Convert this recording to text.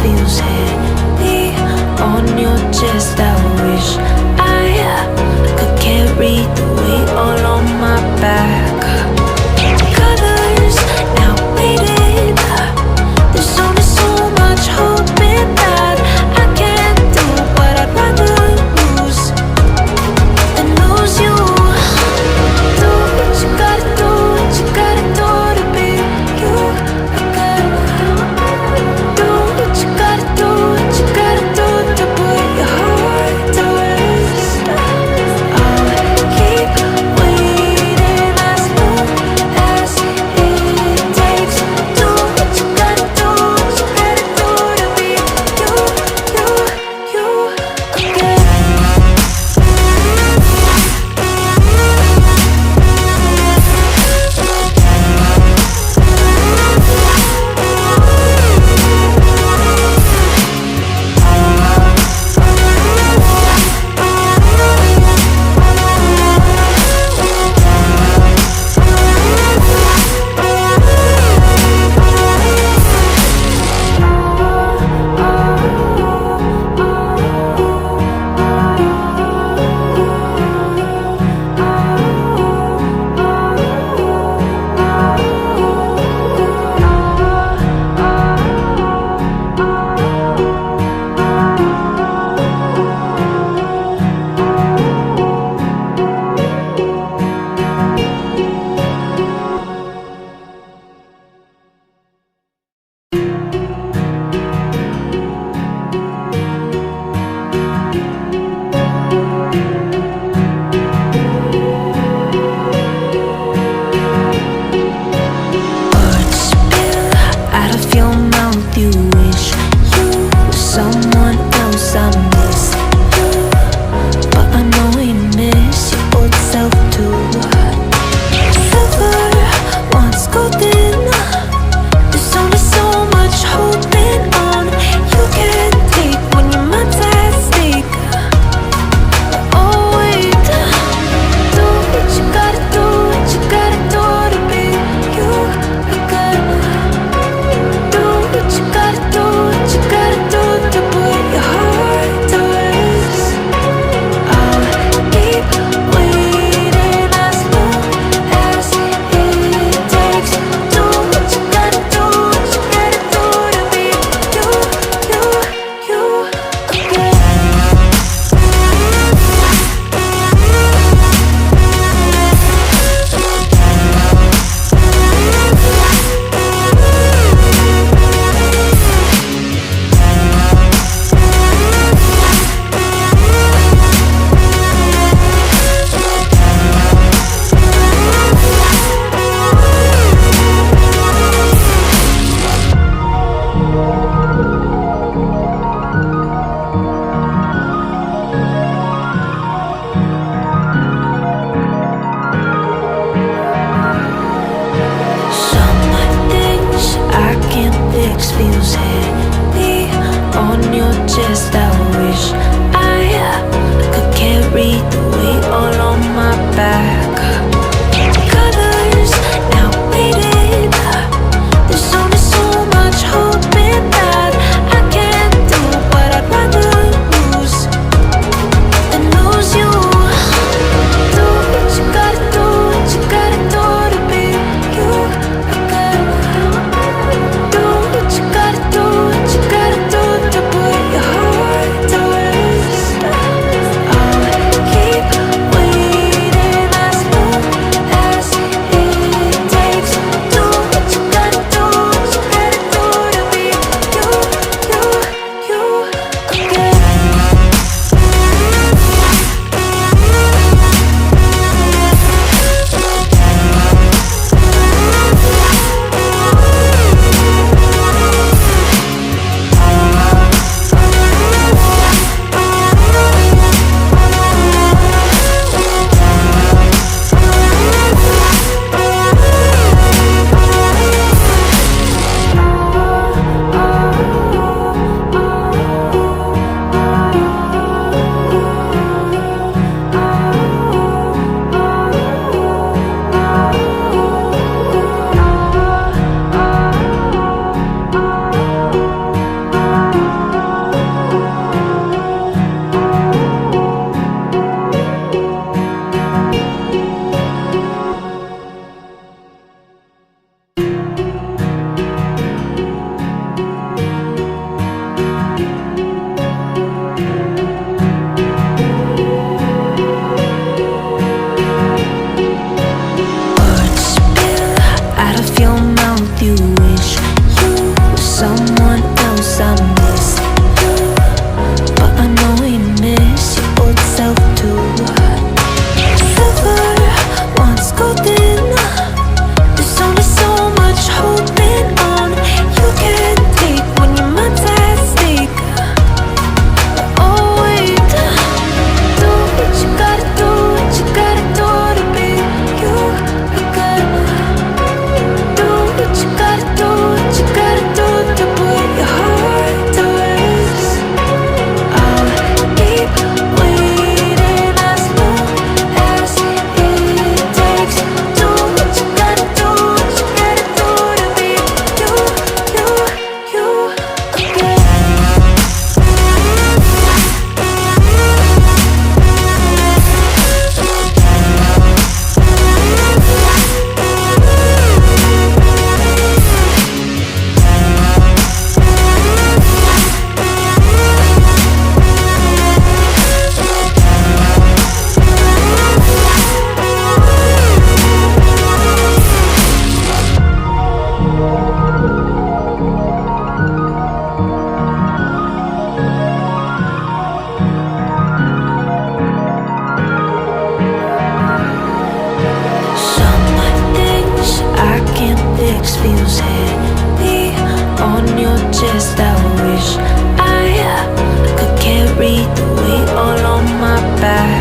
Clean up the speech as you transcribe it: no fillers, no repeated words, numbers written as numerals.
feels heavy on your chest. I wish I could carry the weight all on my back. Colors now faded. There's only so much hope in that. I can't do what I'd rather lose than lose you. Do what you gotta do, what you gotta do to be you. I gotta do what you gotta do, what you gotta do to put your heart to rest. I'll keep waiting as long as it takes. Do what you gotta do, what you gotta do to be you again. Words spill out of your mouth. You wish you were someone else. I miss you, but I know you miss your old self too. Silver once golden. There's only so much holding on. You can't take when your mind's at stake. Oh wait, do what you gotta do, what you gotta do to be you. I gotta do what you gotta do, what you gotta do to put your heart to rest. I'll keep waiting as long as it takes. Do what you gotta do, what you gotta do to be you again. Some things I can't fix feels heavy on your chest. I wish I could carry the weight all on my back. Colors now faded. There's only so much hope in that. I can't do what I'd rather lose than lose you. Do what you gotta do, what you gotta do to be you. I gotta do what you gotta do, what you gotta do to put your heart to rest. I'll keep waiting as wish I could carry the weight all on my back.